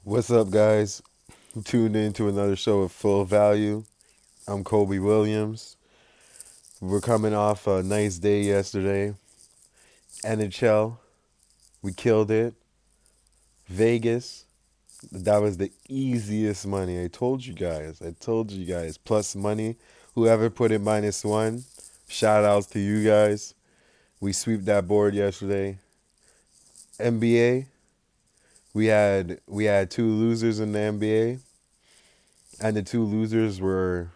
What's up, guys? Tuned in to another show of Full Value. I'm Kobe Williams. We're coming off a nice day yesterday. NHL, we killed it. Vegas, that was the easiest money. I told you guys. Plus money. Whoever put it -1, shout outs to you guys. We swept that board yesterday. NBA, we had two losers in the NBA, and the two losers were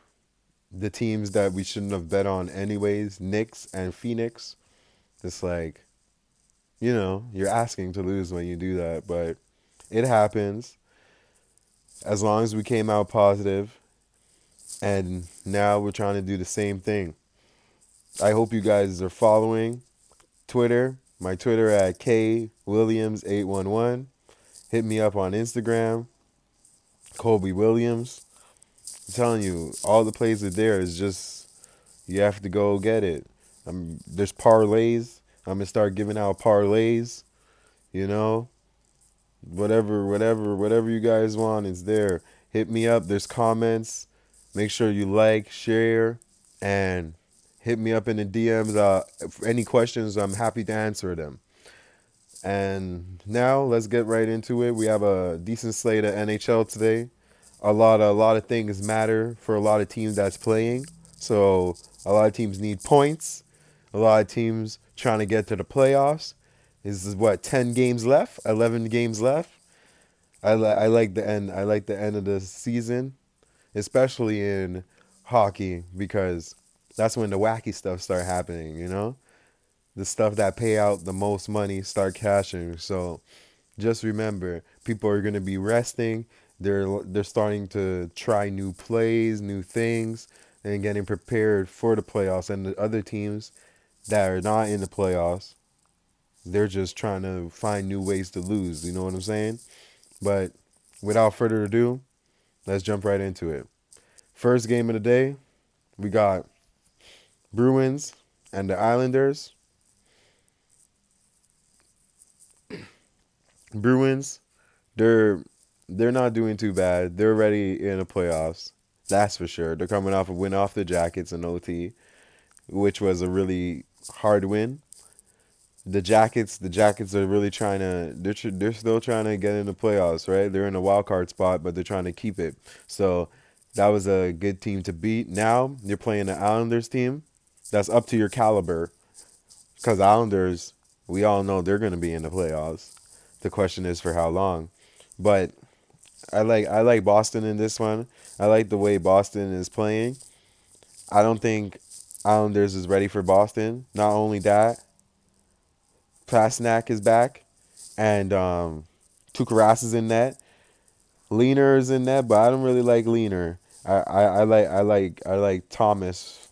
the teams that we shouldn't have bet on anyways, Knicks and Phoenix. It's like, you're asking to lose when you do that, but it happens. As long as we came out positive, and now we're trying to do the same thing. I hope you guys are following Twitter. My Twitter at kwilliams811. Hit me up on Instagram, Kobe Williams. I'm telling you, all the plays are there. It's just you have to go get it. There's parlays. I'm gonna start giving out parlays. You know, whatever you guys want is there. Hit me up. There's comments. Make sure you like, share, and hit me up in the DMs. Any questions, I'm happy to answer them. And now let's get right into it. We have a decent slate of NHL today. A lot of things matter for a lot of teams that's playing. So a lot of teams need points. A lot of teams trying to get to the playoffs. This is what 10 games left, 11 games left. I like the end. I like the end of the season, especially in hockey because that's when the wacky stuff start happening. The stuff that pay out the most money start cashing. So just remember, people are going to be resting. They're starting to try new plays, new things, and getting prepared for the playoffs. And the other teams that are not in the playoffs, they're just trying to find new ways to lose. You know what I'm saying? But without further ado, let's jump right into it. First game of the day, we got Bruins and the Islanders. Bruins, they're they're not doing too bad. They're already in the playoffs. That's for sure. They're coming off a win off the Jackets in OT, which was a really hard win. The Jackets are really trying to. They're still trying to get in the playoffs, right? They're in a wild card spot, but they're trying to keep it. So that was a good team to beat. Now you're playing the Islanders team. That's up to your caliber, because Islanders, we all know they're going to be in the playoffs. The question is for how long. But I like Boston in this one. I like the way Boston is playing. I don't think Islanders is ready for Boston. Not only that, Plasnak is back, and Tukaras is in net. Leaner is in net, but I don't really like Leaner. I like Thomas,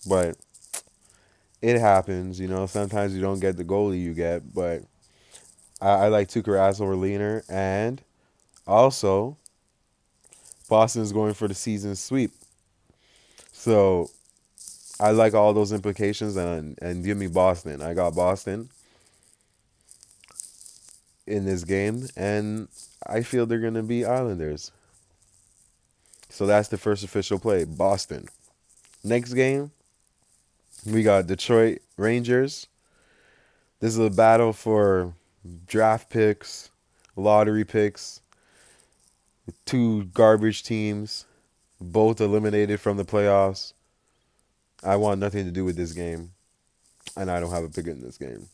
but it happens, Sometimes you don't get the goalie you get, but I like Tukaras over Leaner, and also Boston is going for the season sweep. So I like all those implications, and give me Boston. I got Boston in this game, and I feel they're going to be Islanders. So that's the first official play, Boston. Next game, we got Detroit Rangers. This is a battle for draft picks, lottery picks, two garbage teams, both eliminated from the playoffs. I want nothing to do with this game, and I don't have a pick in this game.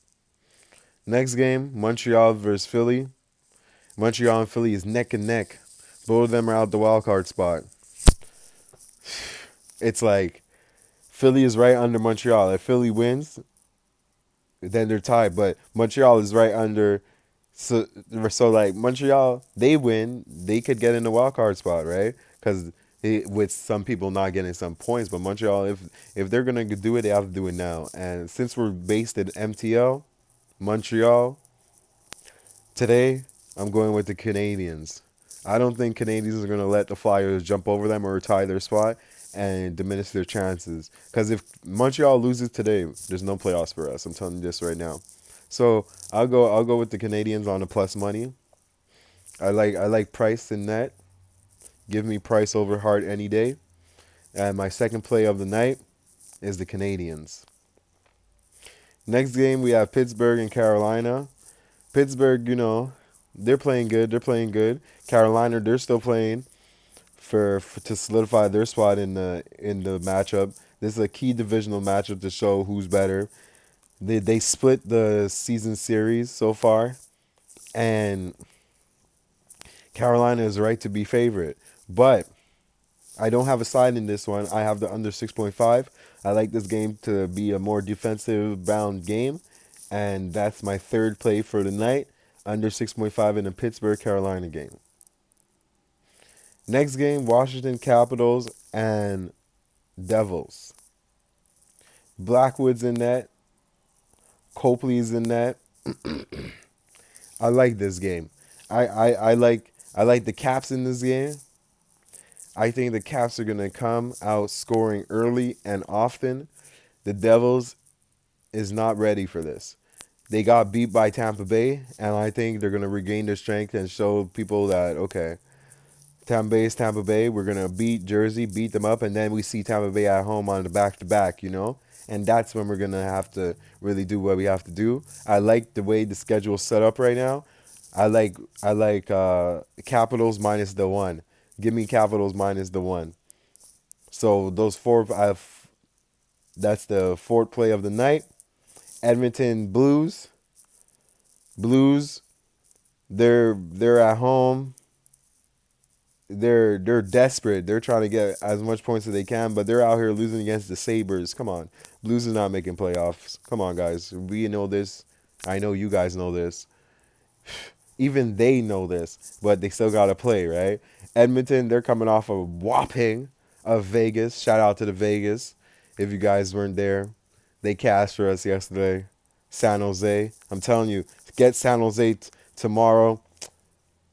Next game, Montreal versus Philly. Montreal and Philly is neck and neck. Both of them are out the wild card spot. It's like Philly is right under Montreal. If Philly wins, then they're tied. But Montreal is right under. So like Montreal, they win, they could get in the wild card spot, right? Because with some people not getting some points, but Montreal, if they're gonna do it, they have to do it now. And since we're based in MTL, Montreal, today I'm going with the Canadians. I don't think Canadians are gonna let the Flyers jump over them or tie their spot and diminish their chances. Because if Montreal loses today, there's no playoffs for us. I'm telling you this right now. So I'll go with the Canadians on the plus money. I like Price in net. Give me Price over Hart any day. And my second play of the night is the Canadians. Next game we have Pittsburgh and Carolina. Pittsburgh, they're playing good. They're playing good. Carolina, they're still playing for to solidify their spot in the matchup. This is a key divisional matchup to show who's better. They split the season series so far, and Carolina is right to be favorite. But I don't have a side in this one. I have the under 6.5. I like this game to be a more defensive bound game, and that's my third play for the night. Under 6.5 in the Pittsburgh Carolina game. Next game, Washington Capitals and Devils. Blackwood's in net. Copley's in net. I like this game. I like the Caps in this game. I think the Caps are gonna come out scoring early and often. The Devils is not ready for this. They got beat by Tampa Bay, and I think they're gonna regain their strength and show people that okay, Tampa Bay is Tampa Bay. We're gonna beat Jersey, beat them up, and then we see Tampa Bay at home on the back-to-back. And that's when we're gonna have to really do what we have to do. I like the way the schedule's set up right now. I like Capitals minus the one. Give me Capitals minus the one. So those four, that's the fourth play of the night. Edmonton Blues. Blues. They're at home. They're desperate. They're trying to get as much points as they can, but they're out here losing against the Sabres. Come on. Blues is not making playoffs. Come on, guys. We know this. I know you guys know this. Even they know this, but they still got to play, right? Edmonton, they're coming off a whopping of Vegas. Shout out to the Vegas. If you guys weren't there, they cashed for us yesterday. San Jose. I'm telling you, get San Jose tomorrow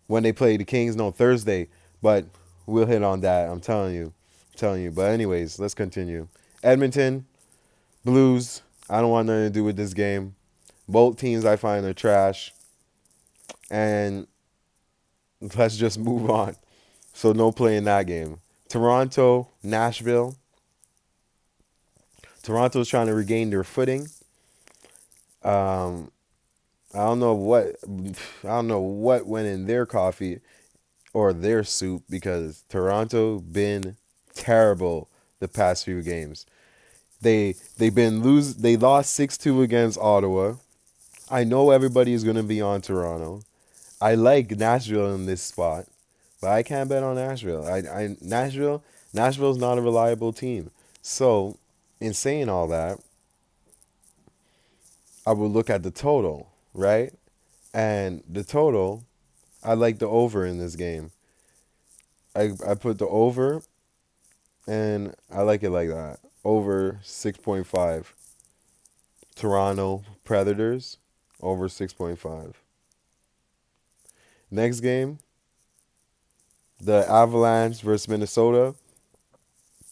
when they play the Kings. No, Thursday. But we'll hit on that. I'm telling you. But anyways, let's continue. Edmonton, Blues. I don't want nothing to do with this game. Both teams I find are trash. And let's just move on. So no play in that game. Toronto, Nashville. Toronto's trying to regain their footing. Um, I don't know what went in their coffee or their soup because Toronto been terrible the past few games. They lost 6-2 against Ottawa. I know everybody is gonna be on Toronto. I like Nashville in this spot, but I can't bet on Nashville. Nashville's not a reliable team. So, in saying all that, I would look at the total, right? And the total, I like the over in this game. I put the over, and I like it like that. Over 6.5. Toronto Predators, over 6.5. Next game, the Avalanche versus Minnesota.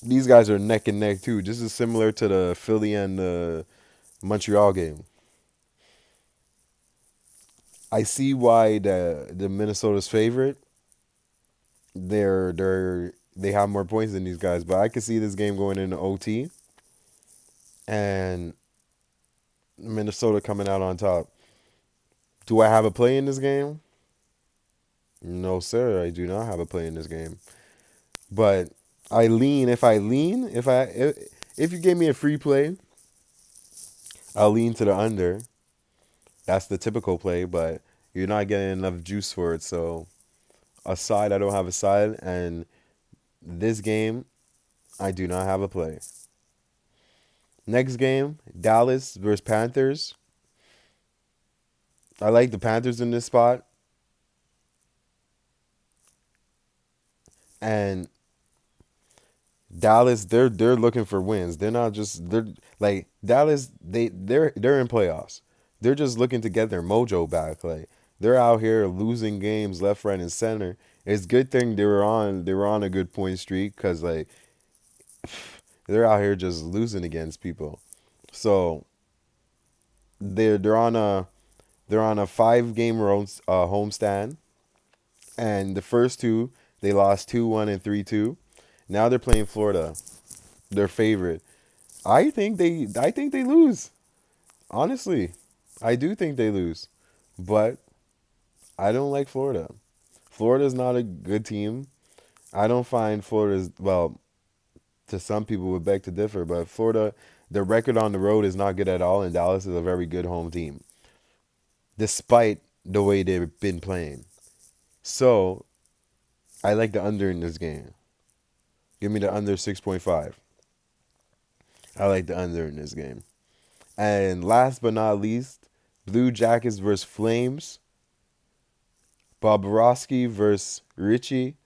These guys are neck and neck too. This is similar to the Philly and the Montreal game. I see why the Minnesota's favorite. They have more points than these guys, but I could see this game going into OT and Minnesota coming out on top. Do I have a play in this game? No, sir. I do not have a play in this game. But if you gave me a free play, I'll lean to the under. That's the typical play, but you're not getting enough juice for it. So I don't have a side, and this game, I do not have a play. Next game, Dallas versus Panthers. I like the Panthers in this spot. And Dallas, they're looking for wins. They're like Dallas, they're in playoffs. They're just looking to get their mojo back. Like they're out here losing games left, right, and center. It's a good thing they were on a good point streak because like they're out here just losing against people. So they're on a 5-game homestand. And the first two, they lost 2-1 and 3-2. Now they're playing Florida, their favorite. I think they lose. Honestly, I do think they lose. But I don't like Florida. Florida's not a good team. I don't find Florida's, well, to some people would beg to differ, but Florida, their record on the road is not good at all, and Dallas is a very good home team, despite the way they've been playing. So I like the under in this game. Give me the under 6.5. I like the under in this game. And last but not least, Blue Jackets versus Flames. Bobrovsky versus Richie.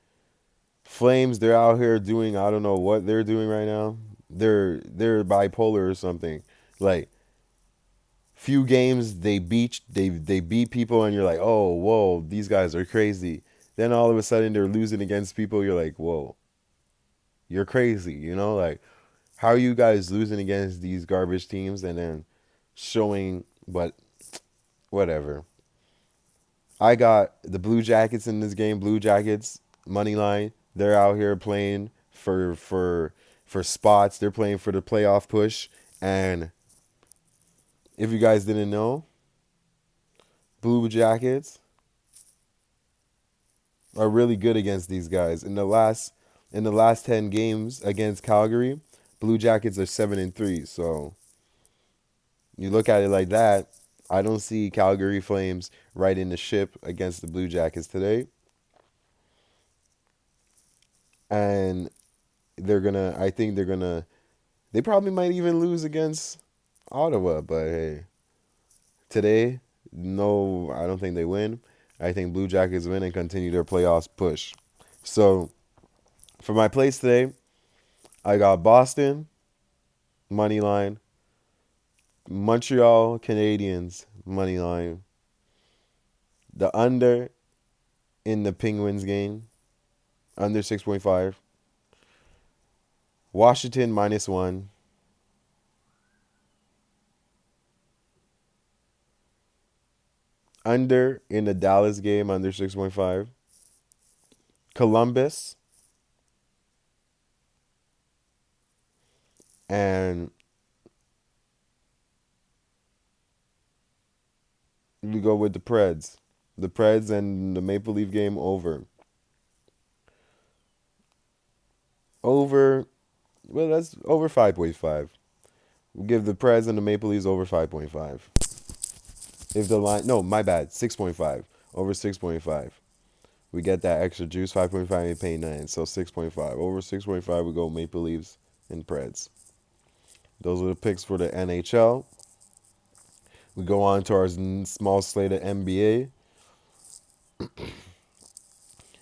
Flames, they're out here doing, I don't know what they're doing right now. They're bipolar or something. Like, few games they beat people and you're like, oh, whoa, these guys are crazy. Then all of a sudden they're losing against people. You're like, whoa, you're crazy. Like, how are you guys losing against these garbage teams and then showing? But whatever. I got the Blue Jackets in this game. Blue Jackets money line. They're out here playing for spots. They're playing for the playoff push. And if you guys didn't know, Blue Jackets are really good against these guys. In the last 10 games against Calgary, Blue Jackets are 7-3. So you look at it like that, I don't see Calgary Flames riding the ship against the Blue Jackets today. And I think they probably might even lose against Ottawa, but hey, today, no, I don't think they win. I think Blue Jackets win and continue their playoffs push. So for my plays today, I got Boston money line, Montreal Canadiens money line, the under in the Penguins game, under 6.5, Washington -1, under in the Dallas game, under 6.5, Columbus, and we go with the Preds. The Preds and the Maple Leaf game over. Over, well, that's over 5.5. We'll give the Preds and the Maple Leafs over 5.5. If the line, no, my bad, 6.5. Over 6.5. We get that extra juice, 5.5, we pay 9, so 6.5. Over 6.5, we go Maple Leafs and Preds. Those are the picks for the NHL. We go on to our small slate of NBA.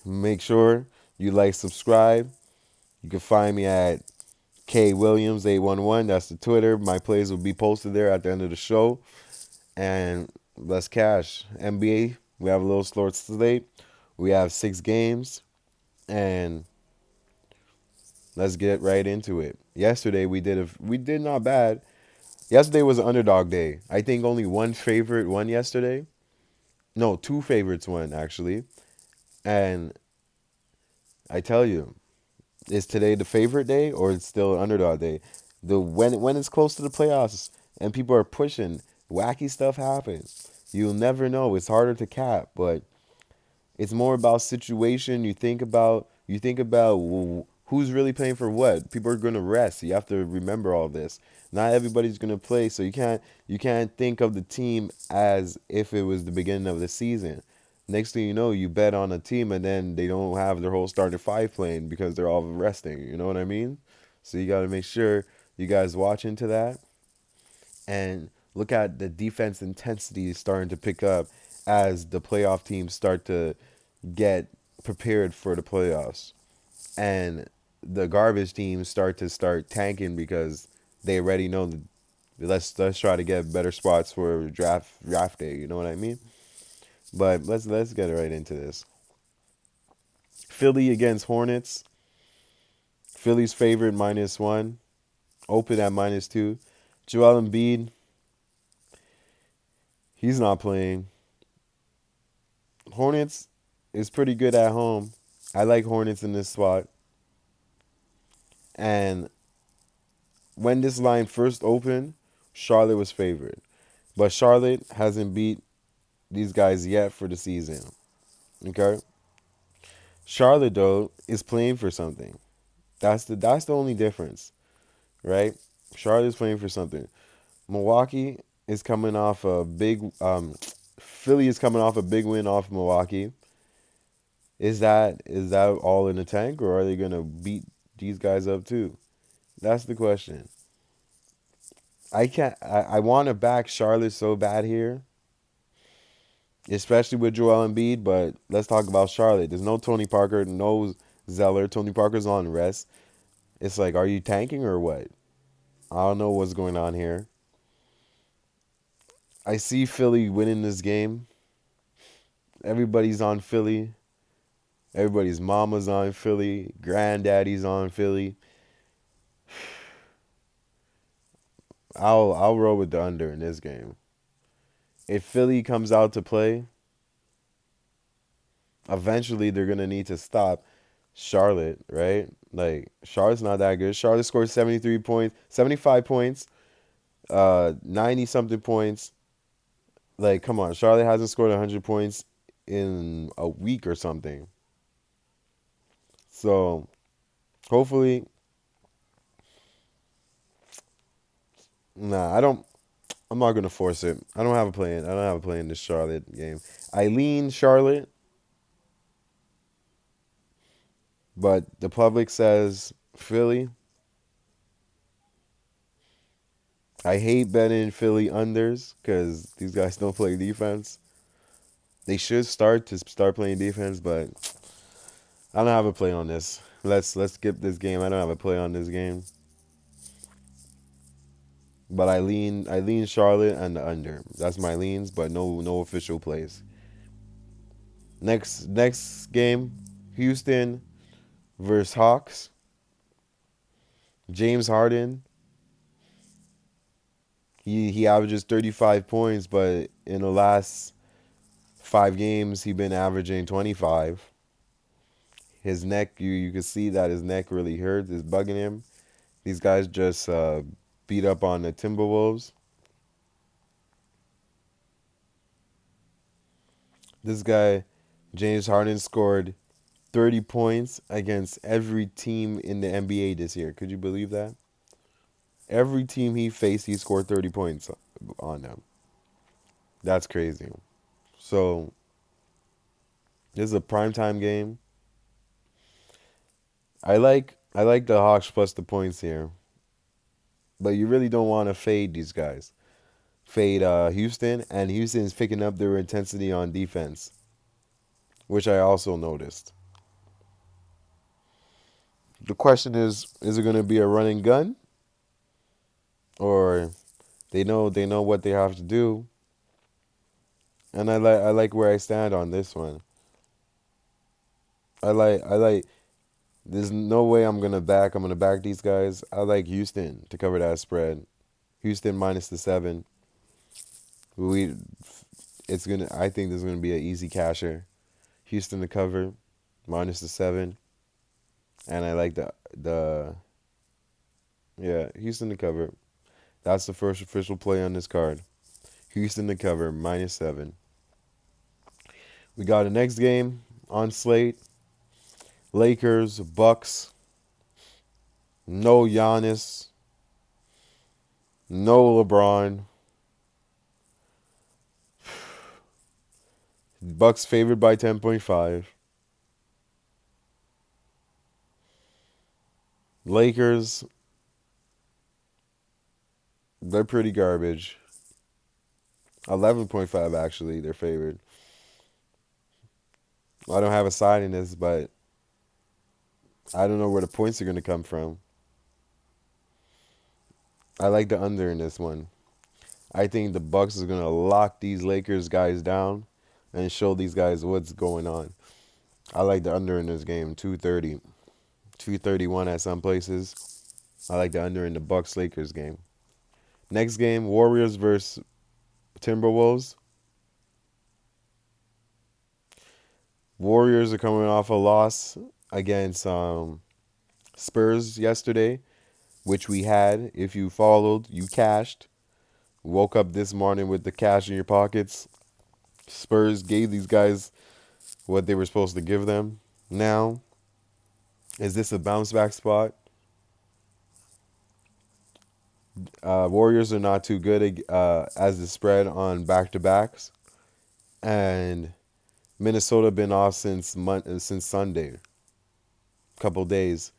Make sure you like, subscribe. You can find me at K Williams 811. That's the Twitter. My plays will be posted there at the end of the show. And let's cash. NBA, we have a little slower slate. We have 6 games. And let's get right into it. Yesterday we did not bad. Yesterday was an underdog day. I think only one favorite won yesterday. No, 2 favorites won actually. And I tell you, is today the favorite day or it's still an underdog day? When it's close to the playoffs and people are pushing, wacky stuff happens. You'll never know. It's harder to cap, but it's more about situation. You think about who's really playing for what. People are going to rest. You have to remember all this. Not everybody's going to play, so you can't think of the team as if it was the beginning of the season. Next thing you know, you bet on a team and then they don't have their whole starting 5 playing because they're all resting. You know what I mean? So you got to make sure you guys watch into that and look at the defense intensity starting to pick up as the playoff teams start to get prepared for the playoffs, and the garbage teams start tanking because they already know that let's try to get better spots for draft day. You know what I mean? But let's get right into this. Philly against Hornets. Philly's favorite -1. Open at -2. Joel Embiid, he's not playing. Hornets, is pretty good at home. I like Hornets in this spot. And when this line first opened, Charlotte was favored. But Charlotte hasn't beat these guys yet for the season. Okay? Charlotte though is playing for something. That's the only difference, right? Charlotte's playing for something. Milwaukee is coming off a big Philly is coming off a big win off Milwaukee. Is that all in the tank, or are they gonna beat these guys up too? That's the question. I can't. I want to back Charlotte so bad here, especially with Joel Embiid. But let's talk about Charlotte. There's no Tony Parker, no Zeller. Tony Parker's on rest. It's like, are you tanking or what? I don't know what's going on here. I see Philly winning this game. Everybody's on Philly. Everybody's mama's on Philly. Granddaddy's on Philly. I'll roll with the under in this game. If Philly comes out to play, eventually they're gonna need to stop Charlotte, right? Like Charlotte's not that good. Charlotte scored 73 points, 75 points, 90 something points. Like, come on, Charlotte hasn't scored 100 points in a week or something. So hopefully, nah, I don't. I'm not gonna force it. I don't have a play in. I don't have a play in this Charlotte game. I lean Charlotte, but the public says Philly. I hate betting Philly unders because these guys don't play defense. They should start playing defense, but I don't have a play on this. Let's skip this game. I don't have a play on this game. But I lean Charlotte and the under. That's my leans, but no official plays. Next game, Houston versus Hawks. James Harden. He averages 35 points, but in the last 5 games he been averaging 25. His neck, you can see that his neck really hurts. It's bugging him. These guys just beat up on the Timberwolves. This guy, James Harden, scored 30 points against every team in the NBA this year. Could you believe that? Every team he faced, he scored 30 points on them. That's crazy. So, this is a primetime game. I like the Hawks plus the points here. But you really don't want to fade these guys. Fade Houston, and Houston's picking up their intensity on defense, which I also noticed. The question is it going to be a running gun, or they know what they have to do? And I like where I stand on this one. I like. There's no way I'm gonna back these guys. I like Houston to cover that spread. Houston minus the 7. We it's gonna I think there's gonna be an easy casher. Houston to cover, minus the 7. And I like the yeah, Houston to cover. That's the first official play on this card. Houston to cover, minus 7. We got a next game on slate. Lakers, Bucks. No Giannis. No LeBron. Bucks favored by 10.5. Lakers, they're pretty garbage. 11.5 actually, they're favored. I don't have a side in this, but I don't know where the points are going to come from. I like the under in this one. I think the Bucks is going to lock these Lakers guys down and show these guys what's going on. I like the under in this game, 230. 231 at some places. I like the under in the Bucks Lakers game. Next game, Warriors versus Timberwolves. Warriors are coming off a loss against Spurs yesterday, which we had. If you followed, you cashed. Woke up this morning with the cash in your pockets. Spurs gave these guys what they were supposed to give them. Now, is this a bounce back spot? Warriors are not too good as the spread on back to backs, and Minnesota been off since Sunday, couple days.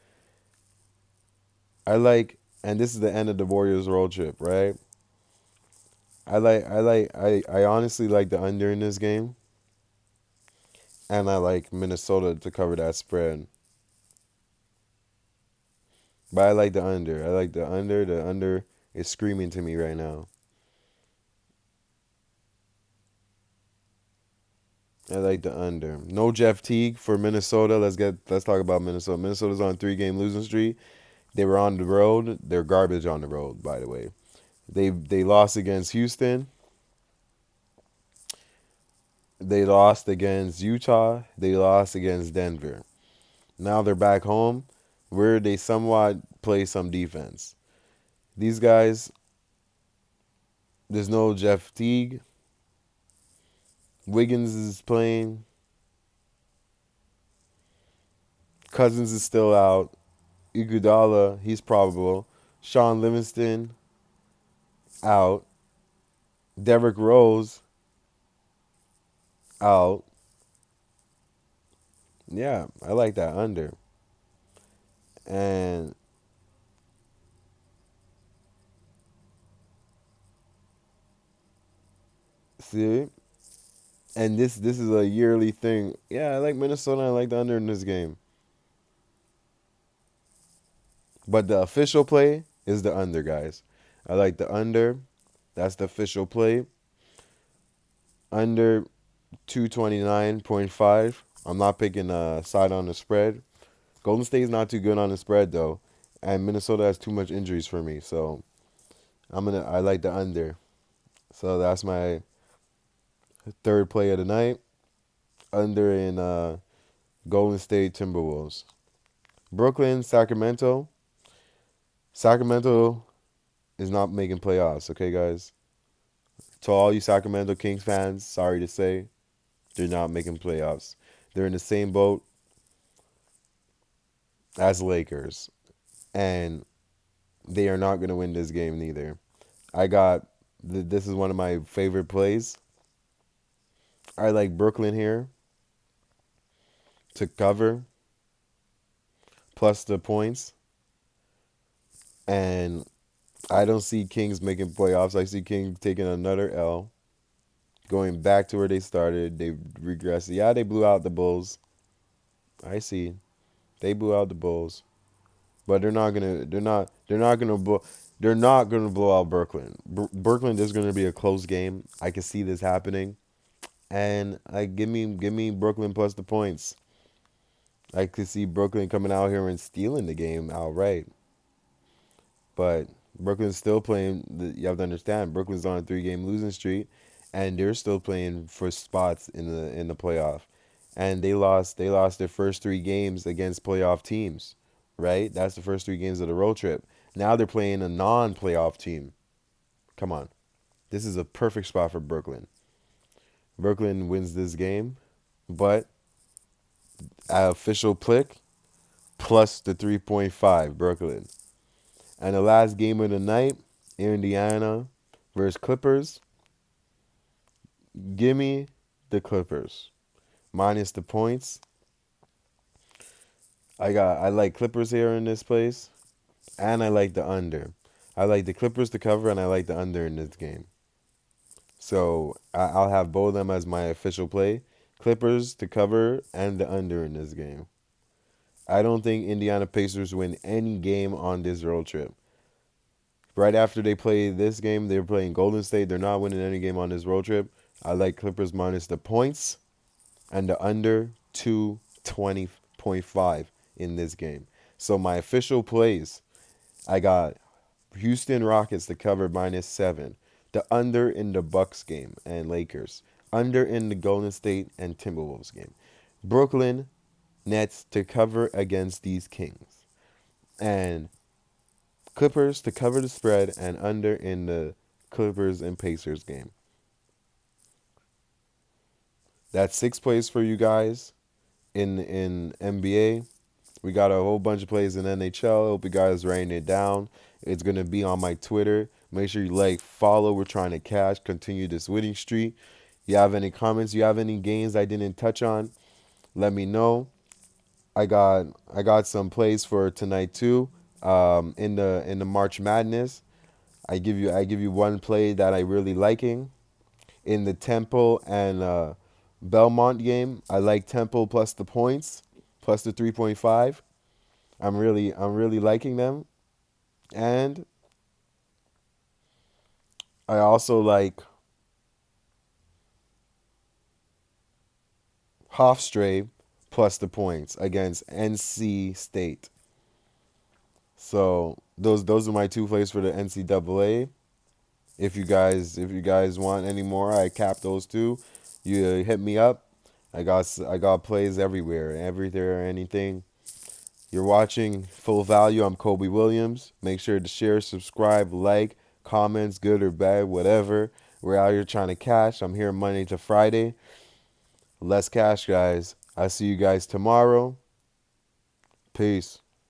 I like, and this is the end of the Warriors road trip, right? I honestly like the under in this game, and I like Minnesota to cover that spread. But I like the under. I like the under. The under is screaming to me right now. I like the under. No Jeff Teague for Minnesota. Let's talk about Minnesota. Minnesota's on a 3-game losing streak. They were on the road. They're garbage on the road, by the way. They lost against Houston. They lost against Utah. They lost against Denver. Now they're back home where they somewhat play some defense. These guys, there's no Jeff Teague. Wiggins is playing. Cousins is still out. Iguodala, he's probable. Sean Livingston, out. Derrick Rose, out. Yeah, I like that under. And see, and this is a yearly thing. Yeah, I like Minnesota. I like the under in this game. But the official play is the under, guys. I like the under. That's the official play. Under 229.5. I'm not picking a side on the spread. Golden State's not too good on the spread though, and Minnesota has too much injuries for me. So I like the under. So that's my third play of the night. Under in Golden State Timberwolves. Brooklyn, Sacramento. Sacramento is not making playoffs, okay, guys? To all you Sacramento Kings fans, sorry to say, they're not making playoffs. They're in the same boat as Lakers, and they are not going to win this game neither. This is one of my favorite plays. I like Brooklyn here to cover plus the points, and I don't see Kings making playoffs. I see Kings taking another L, going back to where they started. They regressed. Yeah, they blew out the Bulls. I see. They blew out the Bulls. But they're not gonna blow out Brooklyn. Brooklyn is gonna be a close game. I can see this happening. And give me Brooklyn plus the points. I could see Brooklyn coming out here and stealing the game outright. But Brooklyn's still playing. You have to understand, Brooklyn's on a 3-game losing streak, and they're still playing for spots in the playoff. And they lost their first 3 games against playoff teams, right? That's the first 3 games of the road trip. Now they're playing a non-playoff team. Come on, this is a perfect spot for Brooklyn. Brooklyn wins this game, but official pick plus the 3.5 Brooklyn. And the last game of the night, Indiana versus Clippers. Give me the Clippers. Minus the points. I like Clippers here in this place. And I like the under. I like the Clippers to cover and I like the under in this game. So I'll have both of them as my official play. Clippers to cover and the under in this game. I don't think Indiana Pacers win any game on this road trip. Right after they play this game, they're playing Golden State. They're not winning any game on this road trip. I like Clippers minus the points and the under 220.5 in this game. So my official plays, I got Houston Rockets to cover -7. The under in the Bucks game and Lakers. Under in the Golden State and Timberwolves game. Brooklyn Nets to cover against these Kings. And Clippers to cover the spread and under in the Clippers and Pacers game. That's 6 plays for you guys in NBA. We got a whole bunch of plays in NHL. Hope you guys writing it down. It's gonna be on my Twitter. Make sure you like, follow. We're trying to continue this winning streak. You have any comments? You have any games I didn't touch on? Let me know. I got some plays for tonight too. In the March Madness, I give you one play that I really liking in the Temple and Belmont game. I like Temple plus the points, plus the 3.5. I'm really liking them, and I also like Hofstra plus the points against NC State. So those are my two plays for the NCAA. If you guys want any more, I cap those two. You hit me up. I got plays everywhere, anything. You're watching Full Value. I'm Kobe Williams. Make sure to share, subscribe, like, comments, good or bad, whatever. We're out here trying to cash. I'm here Monday to Friday. Let's cash, guys. I'll see you guys tomorrow. Peace.